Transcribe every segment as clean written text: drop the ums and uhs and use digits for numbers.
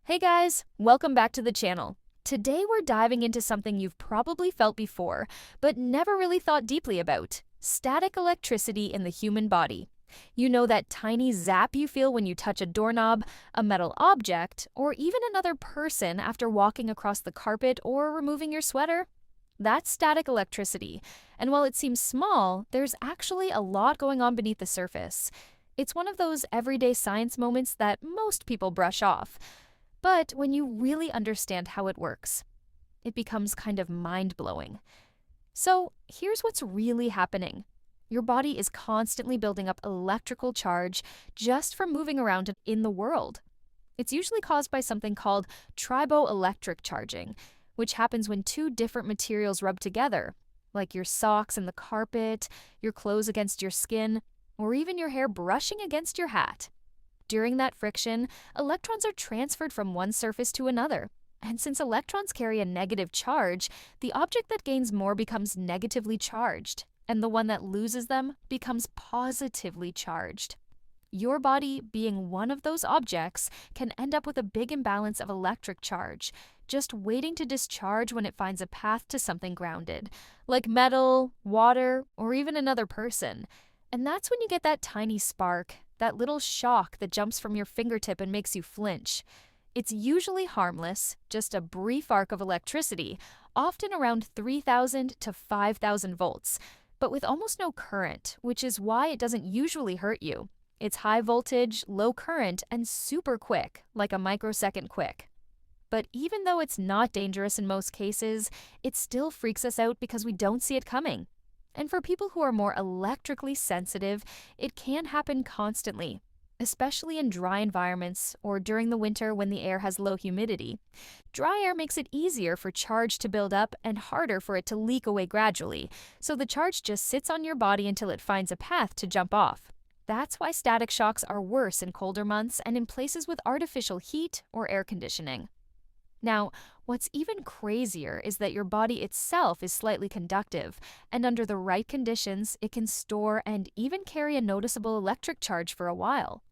Hey guys, welcome back to the channel. Today we're diving into something you've probably felt before, but never really thought deeply about: static electricity in the human body. You know that tiny zap you feel when you touch a doorknob, a metal object, or even another person after walking across the carpet or removing your sweater? That's static electricity, and while it seems small, there's actually a lot going on beneath the surface. It's one of those everyday science moments that most people brush off. But when you really understand how it works, it becomes kind of mind-blowing. So here's what's really happening. Your body is constantly building up electrical charge just from moving around in the world. It's usually caused by something called triboelectric charging, which happens when two different materials rub together, like your socks and the carpet, your clothes against your skin, or even your hair brushing against your hat. During that friction, electrons are transferred from one surface to another. And since electrons carry a negative charge, the object that gains more becomes negatively charged, and the one that loses them becomes positively charged. Your body, being one of those objects, can end up with a big imbalance of electric charge, just waiting to discharge when it finds a path to something grounded, like metal, water, or even another person. And that's when you get that tiny spark, that little shock that jumps from your fingertip and makes you flinch. It's usually harmless, just a brief arc of electricity, often around 3,000 to 5,000 volts, but with almost no current, which is why it doesn't usually hurt you. It's high voltage, low current, and super quick, like a microsecond quick. But even though it's not dangerous in most cases, it still freaks us out because we don't see it coming. And for people who are more electrically sensitive, it can happen constantly, especially in dry environments or during the winter when the air has low humidity. Dry air makes it easier for charge to build up and harder for it to leak away gradually, so the charge just sits on your body until it finds a path to jump off. That's why static shocks are worse in colder months and in places with artificial heat or air conditioning. Now, what's even crazier is that your body itself is slightly conductive, and under the right conditions, it can store and even carry a noticeable electric charge for a while.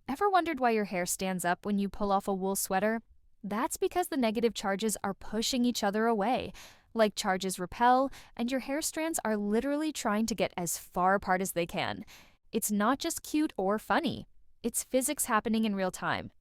Ever wondered why your hair stands up when you pull off a wool sweater? That's because the negative charges are pushing each other away. Like charges repel, and your hair strands are literally trying to get as far apart as they can. It's not just cute or funny. It's physics happening in real time.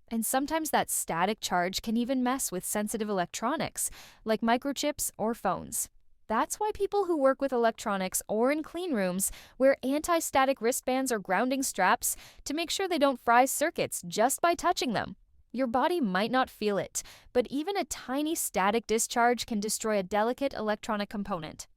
And sometimes that static charge can even mess with sensitive electronics, like microchips or phones. That's why people who work with electronics or in clean rooms wear anti-static wristbands or grounding straps to make sure they don't fry circuits just by touching them. Your body might not feel it, but even a tiny static discharge can destroy a delicate electronic component.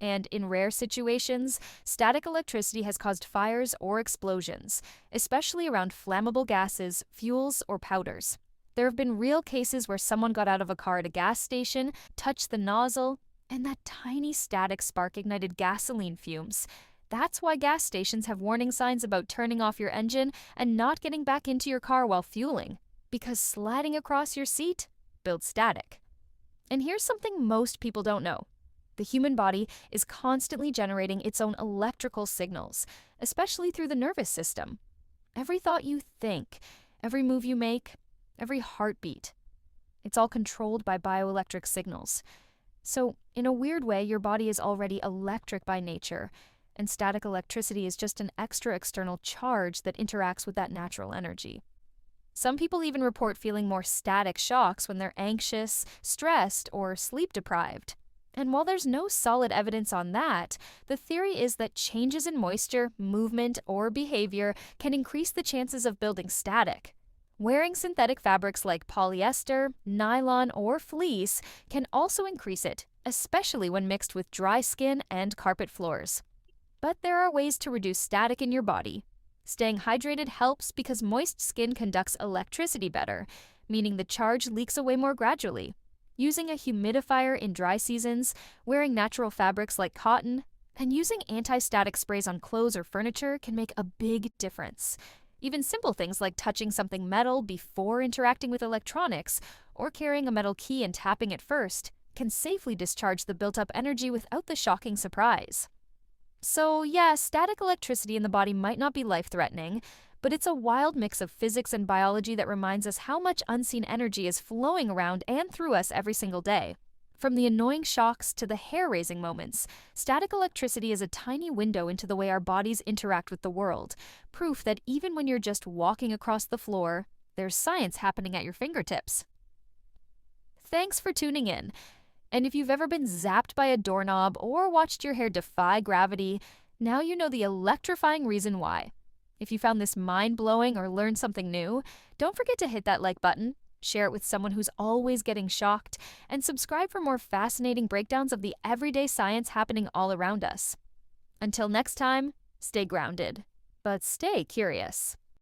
And in rare situations, static electricity has caused fires or explosions, especially around flammable gases, fuels, or powders. There have been real cases where someone got out of a car at a gas station, touched the nozzle, and that tiny static spark ignited gasoline fumes. That's why gas stations have warning signs about turning off your engine and not getting back into your car while fueling, because sliding across your seat builds static. And here's something most people don't know. The human body is constantly generating its own electrical signals, especially through the nervous system. Every thought you think, every move you make, every heartbeat, it's all controlled by bioelectric signals. So, in a weird way, your body is already electric by nature, and static electricity is just an extra external charge that interacts with that natural energy. Some people even report feeling more static shocks when they're anxious, stressed, or sleep-deprived. And while there's no solid evidence on that, the theory is that changes in moisture, movement, or behavior can increase the chances of building static. Wearing synthetic fabrics like polyester, nylon, or fleece can also increase it, especially when mixed with dry skin and carpet floors. But there are ways to reduce static in your body. Staying hydrated helps because moist skin conducts electricity better, meaning the charge leaks away more gradually. Using a humidifier in dry seasons, wearing natural fabrics like cotton, and using anti-static sprays on clothes or furniture can make a big difference. Even simple things like touching something metal before interacting with electronics, or carrying a metal key and tapping it first, can safely discharge the built-up energy without the shocking surprise. So yeah, static electricity in the body might not be life-threatening, But it's a wild mix of physics and biology that reminds us how much unseen energy is flowing around and through us every single day. From the annoying shocks to the hair-raising moments, static electricity is a tiny window into the way our bodies interact with the world, proof that even when you're just walking across the floor, there's science happening at your fingertips. Thanks for tuning in. And if you've ever been zapped by a doorknob or watched your hair defy gravity, now you know the electrifying reason why. If you found this mind-blowing or learned something new, don't forget to hit that like button, share it with someone who's always getting shocked, and subscribe for more fascinating breakdowns of the everyday science happening all around us. Until next time, stay grounded, but stay curious.